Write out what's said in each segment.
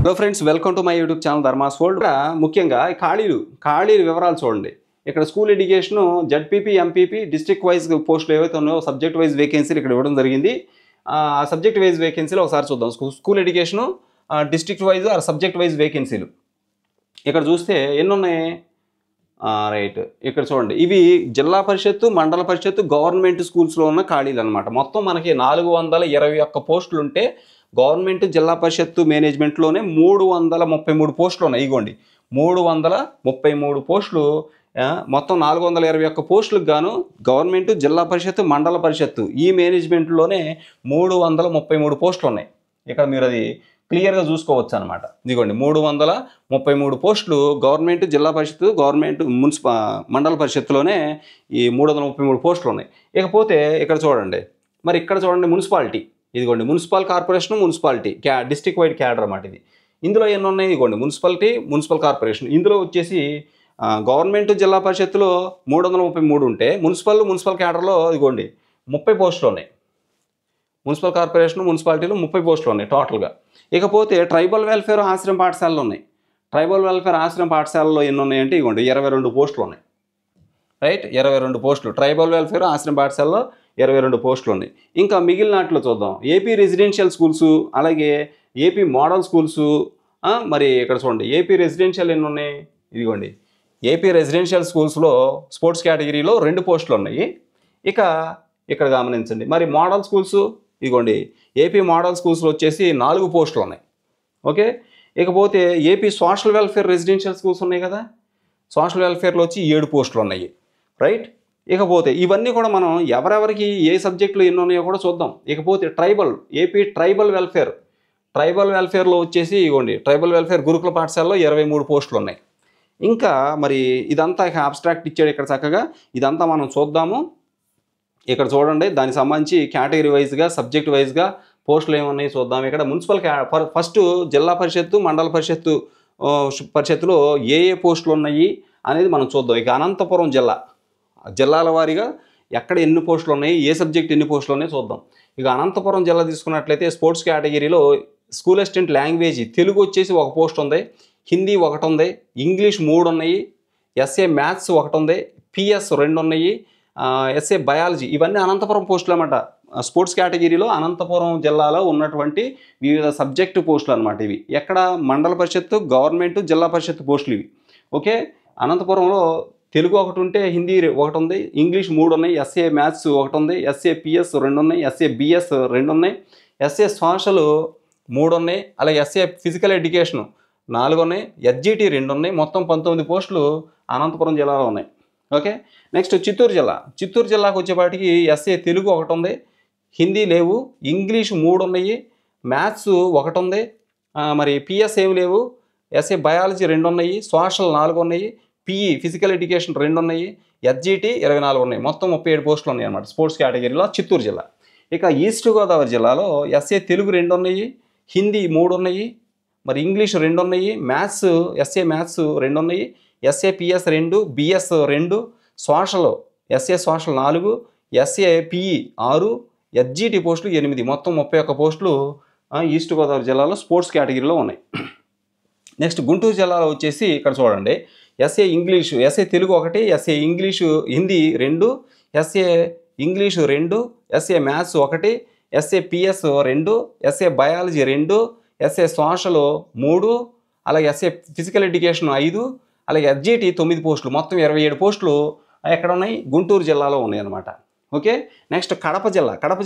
Hello friends, welcome to my YouTube channel Dharmas world. ఇక్కడ ముఖ్యంగా ఖాళీలు వివరాలు చూడండి. ఇక్కడ school education ZPP, MPP district wise పోస్టులు ఏవైతే ఉన్నాయో సబ్జెక్ట్ వైజ్ వేకెన్సీలు ఇక్కడ ఇవ్వడం జరిగింది. ఆ సబ్జెక్ట్ వైజ్ వేకెన్సీలు ఒకసారి చూద్దాం. School education district wise or subject wise వేకెన్సీలు ఇక్కడ చూస్తే ఎన్ని ఉన్నాయి? రైట్, ఇక్కడ చూడండి. ఇవి జిల్లా పరిషత్తు, మండల పరిషత్తు, గవర్నమెంట్ స్కూల్స్లో ఉన్న ఖాళీలు అనమాట. మొత్తం మనకి 421 పోస్టులు ఉంటే గవర్నమెంట్ జిల్లా పరిషత్తు మేనేజ్మెంట్లోనే 333 పోస్టులు ఉన్నాయి. ఇగోండి 333 పోస్టులు. మొత్తం 421 పోస్టులకు గాను గవర్నమెంట్ జిల్లా పరిషత్తు, మండల పరిషత్తు ఈ మేనేజ్మెంట్లోనే 333 పోస్టులు ఉన్నాయి. ఇక్కడ మీరు అది క్లియర్గా చూసుకోవచ్చు అనమాట. ఇదిగోండి 333 పోస్టులు గవర్నమెంట్ జిల్లా పరిషత్తు, గవర్నమెంట్ మండల పరిషత్తులోనే ఈ 333 పోస్టులు ఉన్నాయి. ఇకపోతే ఇక్కడ చూడండి, మరి ఇక్కడ చూడండి మున్సిపాలిటీ. ఇదిగోండి municipal corporation, municipality district wide cadre అన్నమాట ఇది. ఇందులో ఎన్ని ఉన్నాయి? ఇదిగోండి మున్సిపాలిటీ, మున్సిపల్ కార్పొరేషన్. ఇందులో వచ్చేసి గవర్నమెంట్ జిల్లా పరిషత్తులో 333 ఉంటే మున్సిపల్ క్యాడర్లో ఇదిగోండి 30 పోస్టులు ఉన్నాయి. మున్సిపల్ కార్పొరేషన్, మున్సిపాలిటీలో 30 పోస్టులు ఉన్నాయి టోటల్గా. ఇకపోతే ట్రైబల్ వెల్ఫేర్ ఆశ్రమ పాఠశాలలు ఉన్నాయి. ట్రైబల్ వెల్ఫేర్ ఆశ్రమ పాఠశాలలో ఎన్ని ఉన్నాయంటే ఇదిగోండి 22 పోస్టులు ఉన్నాయి. రైట్, 22 పోస్టులు ట్రైబల్ వెల్ఫేర్ ఆశ్రమ పాఠశాలలో 22 పోస్టులు ఉన్నాయి. ఇంకా మిగిలిన వాటిలో చూద్దాం. ఏపీ రెసిడెన్షియల్ స్కూల్స్, అలాగే ఏపీ మోడల్ స్కూల్స్. మరి ఇక్కడ చూడండి ఏపీ రెసిడెన్షియల్ ఎన్ని ఉన్నాయి? ఇదిగోండి ఏపీ రెసిడెన్షియల్ స్కూల్స్లో స్పోర్ట్స్ కేటగిరీలో 2 పోస్టులు ఉన్నాయి. ఇక్కడ గమనించండి. మరి మోడల్ స్కూల్స్ ఇదిగోండి ఏపీ మోడల్ స్కూల్స్లో వచ్చేసి 4 పోస్టులు ఉన్నాయి. ఓకే, ఇకపోతే AP social welfare residential schools ఉన్నాయి కదా, సోషల్ వెల్ఫేర్లో వచ్చి 7 పోస్టులు ఉన్నాయి. రైట్, ఇకపోతే ఇవన్నీ కూడా మనం ఎవరెవరికి ఏ సబ్జెక్టులు ఎన్ని ఉన్నాయో కూడా చూద్దాం. ఇకపోతే ఏపీ ట్రైబల్ వెల్ఫేర్లో వచ్చేసి ఇవ్వండి ట్రైబల్ వెల్ఫేర్ గురుకుల పాఠశాలలో 23 పోస్టులు ఉన్నాయి. ఇంకా మరి ఇదంతా అబ్స్ట్రాక్ట్ ఇచ్చాడు ఇక్కడ చక్కగా. ఇదంతా మనం చూద్దాము. ఇక్కడ చూడండి, దానికి సంబంధించి కేటగిరీ వైజ్గా, సబ్జెక్ట్ వైజ్గా పోస్టులు ఏమున్నాయి చూద్దాం. ఇక్కడ మున్సిపల్ ఫస్ట్ జిల్లా పరిషత్తు, మండల పరిషత్తులో ఏ పోస్టులు ఉన్నాయి అనేది మనం చూద్దాం. ఇక అనంతపురం జిల్లాల వారీగా ఎక్కడ ఎన్ని పోస్టులు ఉన్నాయి, ఏ సబ్జెక్ట్ ఎన్ని పోస్టులు ఉన్నాయి చూద్దాం. ఇక అనంతపురం జిల్లా తీసుకున్నట్లయితే స్పోర్ట్స్ కేటగిరీలో స్కూల్ అసిస్టెంట్ లాంగ్వేజ్ తెలుగు వచ్చేసి 1 పోస్ట్ ఉంది, హిందీ 1 ఉంది, ఇంగ్లీష్ 3 ఉన్నాయి, ఎస్ఏ మ్యాథ్స్ 1 ఉంది, పిఎస్ 2 ఉన్నాయి, ఎస్ఏ బయాలజీ. ఇవన్నీ అనంతపురం పోస్టులు అన్నమాట. స్పోర్ట్స్ కేటగిరీలో అనంతపురం జిల్లాలో ఉన్నటువంటి వివిధ సబ్జెక్టు పోస్టులు అనమాట ఇవి. ఎక్కడ మండల పరిషత్తు, గవర్నమెంట్, జిల్లా పరిషత్తు పోస్టులు ఇవి. ఓకే, అనంతపురంలో తెలుగు 1 ఉంటే హిందీ 1 ఉంది, ఇంగ్లీష్ 3 ఉన్నాయి, ఎస్ఏ మ్యాథ్స్ 1 ఉంది, ఎస్ఏ పిఎస్ 2 ఉన్నాయి, ఎస్ఏ బిఎస్ 2 ఉన్నాయి, ఎస్ఏ సోషల్ 3 ఉన్నాయి, అలాగే ఎస్ఏ ఫిజికల్ ఎడ్యుకేషన్ 4 ఉన్నాయి, ఎస్జిటి 2 ఉన్నాయి. మొత్తం 19 పోస్టులు అనంతపురం జిల్లాలో ఉన్నాయి. ఓకే, నెక్స్ట్ చిత్తూరు జిల్లాకు వచ్చేపాటికి ఎస్ఏ తెలుగు 1 ఉంది, హిందీ లేవు, ఇంగ్లీష్ 3 ఉన్నాయి, మ్యాథ్స్ 1 ఉంది, మరి పిఎస్ ఏమి లేవు, ఎస్ఏ బయాలజీ 2 ఉన్నాయి, సోషల్ 4 ఉన్నాయి, పిఈ ఫిజికల్ ఎడ్యుకేషన్ 2 ఉన్నాయి, ఎస్జిటి 24 ఉన్నాయి. మొత్తం 37 పోస్టులు ఉన్నాయి అన్నమాట స్పోర్ట్స్ కేటగిరీలో చిత్తూరు జిల్లా. ఇక ఈస్ట్ గోదావరి జిల్లాలో ఎస్ఏ తెలుగు 2 ఉన్నాయి, హిందీ 3 ఉన్నాయి, మరి ఇంగ్లీష్ 2 ఉన్నాయి, ఎస్ఏ మ్యాథ్స్ 2 ఉన్నాయి, SA PS 2, BS 2, SA social 4, SA PE 6, SGT పోస్టులు 8. మొత్తం 31 పోస్టులు ఈస్ట్ గోదావరి జిల్లాలో స్పోర్ట్స్ కేటగిరీలో ఉన్నాయి. నెక్స్ట్ గుంటూరు జిల్లాలో వచ్చేసి ఇక్కడ చూడండి SA Telugu 1, SA Hindi 2, SA English 2, SA maths 1, SA PS 2, SA biology 2, SA social 3, అలాగే ఎస్ఏ ఫిజికల్ ఎడ్యుకేషన్ 5, అలాగే ఎస్జిటి 9 పోస్టులు. మొత్తం 27 పోస్టులు ఎక్కడ ఉన్నాయి? గుంటూరు జిల్లాలో ఉన్నాయి అన్నమాట. ఓకే, నెక్స్ట్ కడప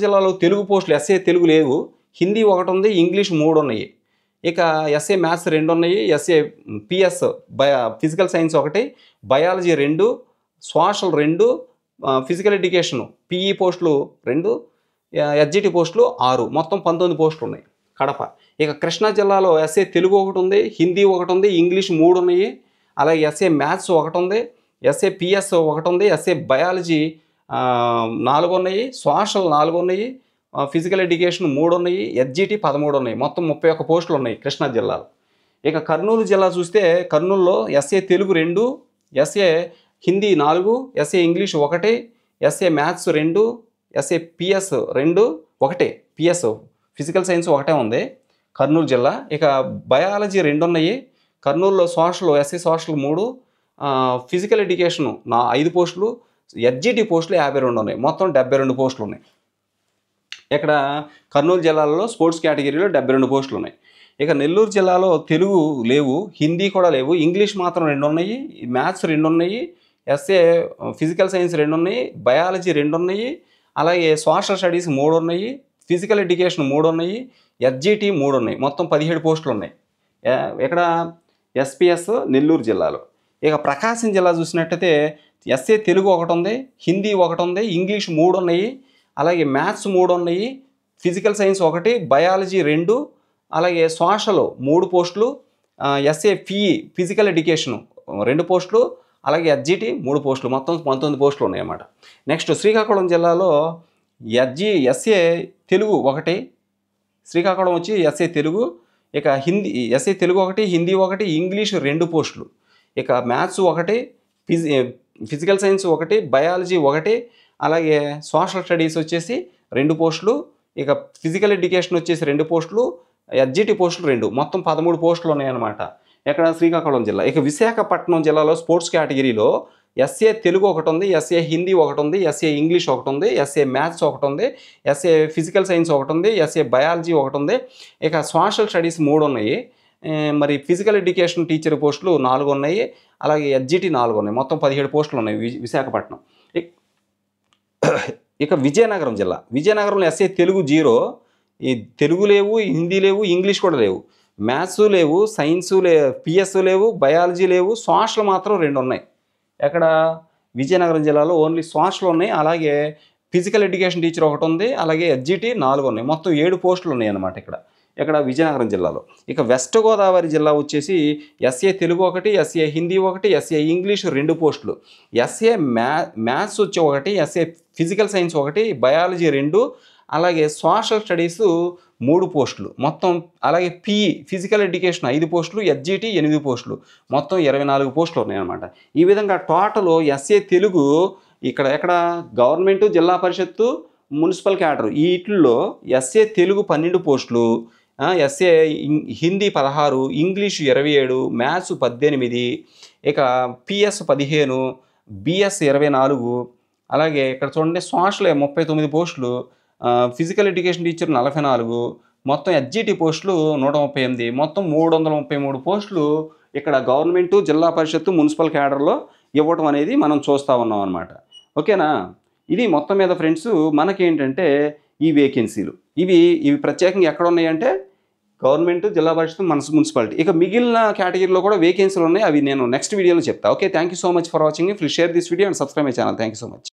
జిల్లాలో తెలుగు పోస్టులు ఎస్ఏ తెలుగు లేవు, హిందీ 1 ఉంది, ఇంగ్లీష్ 3 ఉన్నాయి. ఇక ఎస్ఏ మ్యాథ్స్ 2 ఉన్నాయి, SA PS physical science 1, biology 2, social 2, physical education PE పోస్టులు 2, ఎస్జిటి పోస్టులు 6. మొత్తం 19 పోస్టులు ఉన్నాయి కడప. ఇక కృష్ణా జిల్లాలో ఎస్ఏ తెలుగు 1 ఉంది, హిందీ 1 ఉంది, ఇంగ్లీష్ 3 ఉన్నాయి, అలాగే ఎస్ఏ మ్యాథ్స్ 1 ఉంది, ఎస్ఏ పిఎస్ 1 ఉంది, ఎస్ఏ బయాలజీ 4 ఉన్నాయి, సోషల్ 4 ఉన్నాయి, ఫిజికల్ ఎడ్యుకేషన్ 3 ఉన్నాయి, ఎస్జిటి 13 ఉన్నాయి. మొత్తం 31 పోస్టులు ఉన్నాయి కృష్ణా జిల్లాలో. ఇక కర్నూలు జిల్లా చూస్తే కర్నూలులో SA Telugu 2, SA Hindi 4, SA English 1, SA maths 2, SA PS 2, 1 PS physical science 1 ఉంది, కర్నూలు జిల్లా. ఇక బయాలజీ 2 ఉన్నాయి. కర్నూలులో social, SC social 3, physical education 5 పోస్టులు, ఎస్జిటి పోస్టులు 52 ఉన్నాయి. మొత్తం 72 పోస్టులు ఉన్నాయి. ఇక్కడ కర్నూలు జిల్లాలో స్పోర్ట్స్ కేటగిరీలో 72 పోస్టులు ఉన్నాయి. ఇక నెల్లూరు జిల్లాలో తెలుగు లేవు, హిందీ కూడా లేవు, ఇంగ్లీష్ మాత్రం 2 ఉన్నాయి, మ్యాథ్స్ 2 ఉన్నాయి, ఎస్ఏ ఫిజికల్ సైన్స్ 2 ఉన్నాయి, బయాలజీ 2 ఉన్నాయి, అలాగే సోషల్ స్టడీస్ 3 ఉన్నాయి, ఫిజికల్ ఎడ్యుకేషన్ 3 ఉన్నాయి, ఎస్జిటి 3 ఉన్నాయి. మొత్తం 17 పోస్టులు ఉన్నాయి ఇక్కడ ఎస్పీఎస్ నెల్లూరు జిల్లాలో. ఇక ప్రకాశం జిల్లా చూసినట్టయితే ఎస్ఏ తెలుగు 1 ఉంది, హిందీ 1 ఉంది, ఇంగ్లీష్ 3 ఉన్నాయి, అలాగే మ్యాథ్స్ 3 ఉన్నాయి, ఫిజికల్ సైన్స్ 1, బయాలజీ 2, అలాగే సోషల్ 3 పోస్టులు, ఎస్ఏ ఫిజికల్ ఎడ్యుకేషన్ 2 పోస్టులు, అలాగే ఎస్జిటి 3 పోస్టులు. మొత్తం 19 పోస్టులు ఉన్నాయన్నమాట. నెక్స్ట్ శ్రీకాకుళం జిల్లాలో ఎస్ఏ తెలుగు 1, శ్రీకాకుళం వచ్చి ఎస్ఏ తెలుగు, ఇక హిందీ ఎస్ఏ తెలుగు 1, హిందీ 1, ఇంగ్లీష్ 2 పోస్టులు, ఇక మ్యాథ్స్ 1, ఫిజికల్ సైన్స్ 1, బయాలజీ 1, అలాగే సోషల్ స్టడీస్ వచ్చేసి 2 పోస్టులు, ఇక ఫిజికల్ ఎడ్యుకేషన్ వచ్చేసి 2 పోస్టులు, ఎస్జిటి పోస్టులు 2, మొత్తం 13 పోస్టులు ఉన్నాయన్నమాట ఇక్కడ శ్రీకాకుళం జిల్లా. ఇక విశాఖపట్నం జిల్లాలో స్పోర్ట్స్ కేటగిరీలో ఎస్ఏ తెలుగు 1 ఉంది, ఎస్ఏ హిందీ 1 ఉంది, ఎస్ఏ ఇంగ్లీష్ 1 ఉంది, ఎస్ఏ మ్యాథ్స్ 1 ఉంది, ఎస్ఏ ఫిజికల్ సైన్స్ 1 ఉంది, ఎస్ఏ బయాలజీ 1 ఉంది, ఇక సోషల్ స్టడీస్ 3 ఉన్నాయి, మరి ఫిజికల్ ఎడ్యుకేషన్ టీచర్ పోస్టులు 4 ఉన్నాయి, అలాగే ఎస్జిటి 4 ఉన్నాయి. మొత్తం 17 పోస్టులు ఉన్నాయి విశాఖపట్నం. ఇక విజయనగరం జిల్లా, విజయనగరంలో ఎస్ఏ తెలుగు 0, ఈ తెలుగు లేవు, హిందీ లేవు, ఇంగ్లీష్ కూడా లేవు, మ్యాథ్స్ లేవు, సైన్స్ పిఎస్ లేవు, బయాలజీ లేవు, సోషల్ మాత్రం 2 ఉన్నాయి. ఎక్కడ విజయనగరం జిల్లాలో ఓన్లీ సోషల్ ఉన్నాయి, అలాగే ఫిజికల్ ఎడ్యుకేషన్ టీచర్ 1 ఉంది, అలాగే ఎస్జిటి 4 ఉన్నాయి. మొత్తం 7 పోస్టులు ఉన్నాయి అన్నమాట ఇక్కడ విజయనగరం జిల్లాలో. ఇక వెస్ట్ గోదావరి జిల్లా వచ్చేసి SA Telugu 1, SA Hindi 1, SA English 2 పోస్టులు, ఎస్ఏ మ్యాథ్స్ వచ్చి 1, ఎస్ఏ ఫిజికల్ సైన్స్ 1, బయాలజీ 2, అలాగే సోషల్ స్టడీస్ 3 పోస్టులు మొత్తం, అలాగే ఫిజికల్ ఎడ్యుకేషన్ 5 పోస్టులు, ఎస్జిటి 8 పోస్టులు, మొత్తం 24 పోస్టులు ఉన్నాయన్నమాట. ఈ విధంగా టోటల్ ఎస్ఏ తెలుగు ఎక్కడ గవర్నమెంటు, జిల్లా పరిషత్తు, మున్సిపల్ క్యాడర్ వీటిల్లో ఎస్ఏ తెలుగు 12 పోస్టులు, ఎస్ఏ హిందీ 16, ఇంగ్లీష్ 27, మ్యాథ్స్ 18, ఇక పిఎస్ 15, బిఎస్ 24, అలాగే ఇక్కడ చూడండి సోషల్ 39 పోస్టులు, ఫిజికల్ ఎడ్యుకేషన్ టీచర్ 44, మొత్తం ఎస్జిటి పోస్టులు 138, మొత్తం 333 పోస్టులు ఇక్కడ గవర్నమెంటు, జిల్లా పరిషత్తు, మున్సిపల్ క్యాడర్లో ఇవ్వటం అనేది మనం చూస్తూ ఉన్నాం అన్నమాట. ఓకేనా? ఇది మొత్తం మీద ఫ్రెండ్స్ మనకేంటంటే ఈ వేకెన్సీలు ఇవి ప్రత్యేకంగా ఎక్కడ ఉన్నాయంటే గవర్నమెంట్, జిల్లా పరిషత్, మున్సిపాలిటీ. ఇక మిగిలిన కేటగిరీలో కూడా వేకెన్సీలు ఉన్నాయి, అవి నేను నెక్స్ట్ వీడియోలో చెప్తా. Okay, thank you so much for watching. Please share this video and subscribe my channel. Thank you so much.